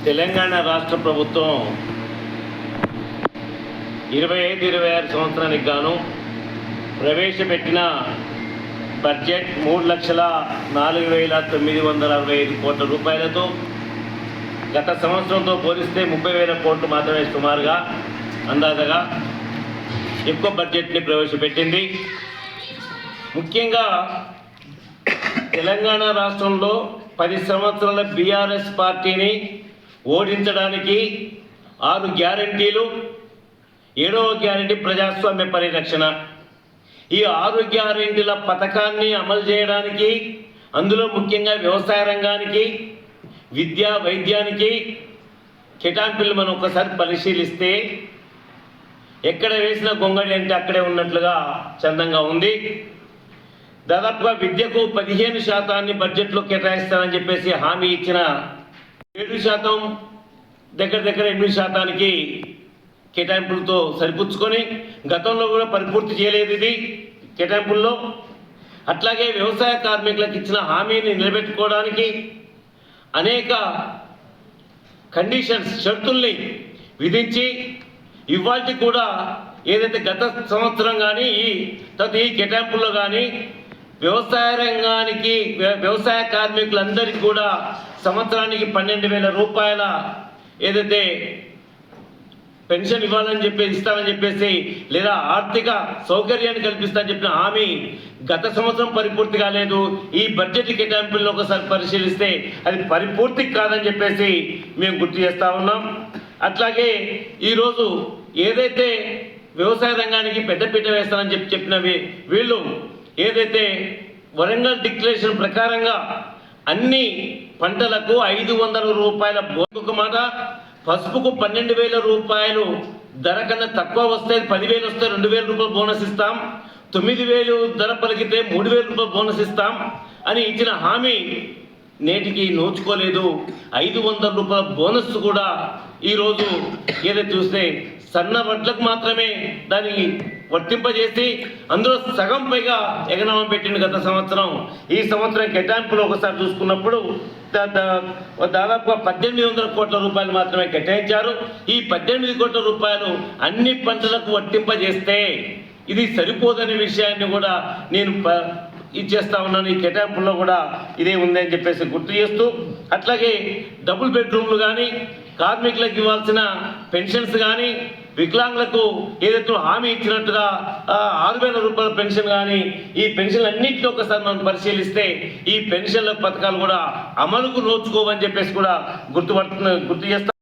తెలంగాణ రాష్ట్ర ప్రభుత్వం 25-26 సంవత్సరానికి గాను ప్రవేశపెట్టిన బడ్జెట్ 3,04,965 కోట్ల రూపాయలతో గత సంవత్సరంతో పోలిస్తే 30,000 కోట్లు మాత్రమే సుమారుగా అందాజగా ఎక్కువ బడ్జెట్ని ప్రవేశపెట్టింది. ముఖ్యంగా తెలంగాణ రాష్ట్రంలో 10 సంవత్సరాల బీఆర్ఎస్ పార్టీని ఓడించడానికి 6 గ్యారంటీలు, 7వ గ్యారంటీ ప్రజాస్వామ్య పరిరక్షణ. ఈ 6 గ్యారంటీల పథకాన్ని అమలు చేయడానికి, అందులో ముఖ్యంగా వ్యవసాయ రంగానికి, విద్యా వైద్యానికి కేటాయింపులు మనం ఒకసారి పరిశీలిస్తే ఎక్కడ వేసిన గొంగడి అంటే అక్కడే ఉన్నట్లుగా చందంగా ఉంది. దాదాపుగా విద్యకు 15% బడ్జెట్లో కేటాయిస్తానని చెప్పేసి హామీ ఇచ్చిన 7% దగ్గర 8% కేటాయింపులతో సరిపుచ్చుకొని గతంలో కూడా పరిపూర్తి చేయలేదు ఇది కేటాయింపుల్లో. అట్లాగే వ్యవసాయ కార్మికులకు ఇచ్చిన హామీని నిలబెట్టుకోవడానికి అనేక కండిషన్స్, షరతుల్ని విధించి ఇవాళ కూడా ఏదైతే గత సంవత్సరం కానీ ఈ కేటాయింపుల్లో కానీ వ్యవసాయ రంగానికి, వ్యవసాయ కార్మికులందరికీ కూడా సంవత్సరానికి 12,000 రూపాయల ఏదైతే పెన్షన్ ఇస్తామని చెప్పేసి లేదా ఆర్థిక సౌకర్యాన్ని కల్పిస్తామని చెప్పిన హామీ గత సంవత్సరం పరిపూర్తి కాలేదు. ఈ బడ్జెట్ కేటాయింపులను ఒకసారి పరిశీలిస్తే అది పరిపూర్తి కాదని చెప్పేసి మేము గుర్తు చేస్తూ ఉన్నాం. అట్లాగే ఈరోజు ఏదైతే వ్యవసాయ రంగానికి పెద్దపీట వేస్తానని చెప్పిన వీళ్ళు ఏదైతే వరంగల్ డిక్లరేషన్ ప్రకారంగా అన్ని పంటలకు 500 రూపాయల ఒక మాట, పసుపుకు 12,000 రూపాయలు ధర కన్నా తక్కువ వస్తే 10,000 వస్తే 2,000 రూపాయలు బోనస్ ఇస్తాం, 9,000 ధర పలికితే 3,000 రూపాయలు బోనస్ ఇస్తాం అని ఇచ్చిన హామీ నేటికి నోచుకోలేదు. 500 రూపాయల బోనస్ కూడా ఈరోజు ఏదైతే చూస్తే సన్న వడ్లకు మాత్రమే దాన్ని వర్తింపజేసి అందులో సగం పైగా ఎగనామం పెట్టింది గత సంవత్సరం. ఈ సంవత్సరం కేటాయింపులు ఒకసారి చూసుకున్నప్పుడు దాదాపుగా 1,800 కోట్ల రూపాయలు మాత్రమే కేటాయించారు. ఈ 18 కోట్ల రూపాయలు అన్ని పంటలకు వర్తింపజేస్తే ఇది సరిపోదనే విషయాన్ని కూడా నేను ఇచ్చేస్తా ఉన్నాను. ఈ కేటాయింపుల్లో కూడా ఇదే ఉంది అని చెప్పేసి గుర్తు చేస్తూ, అట్లాగే డబుల్ బెడ్రూమ్లు కానీ, కార్మికులకు ఇవ్వాల్సిన పెన్షన్స్ కానీ, వికలాంగులకు ఏదైతే హామీ ఇచ్చినట్టుగా 6,000 రూపాయల పెన్షన్ కానీ, ఈ పెన్షన్లు అన్నింటినీ ఒకసారి మనం పరిశీలిస్తే ఈ పెన్షన్ల పథకాలు కూడా అమలుకు నోచుకోవని చెప్పేసి కూడా గుర్తు చేస్తాం.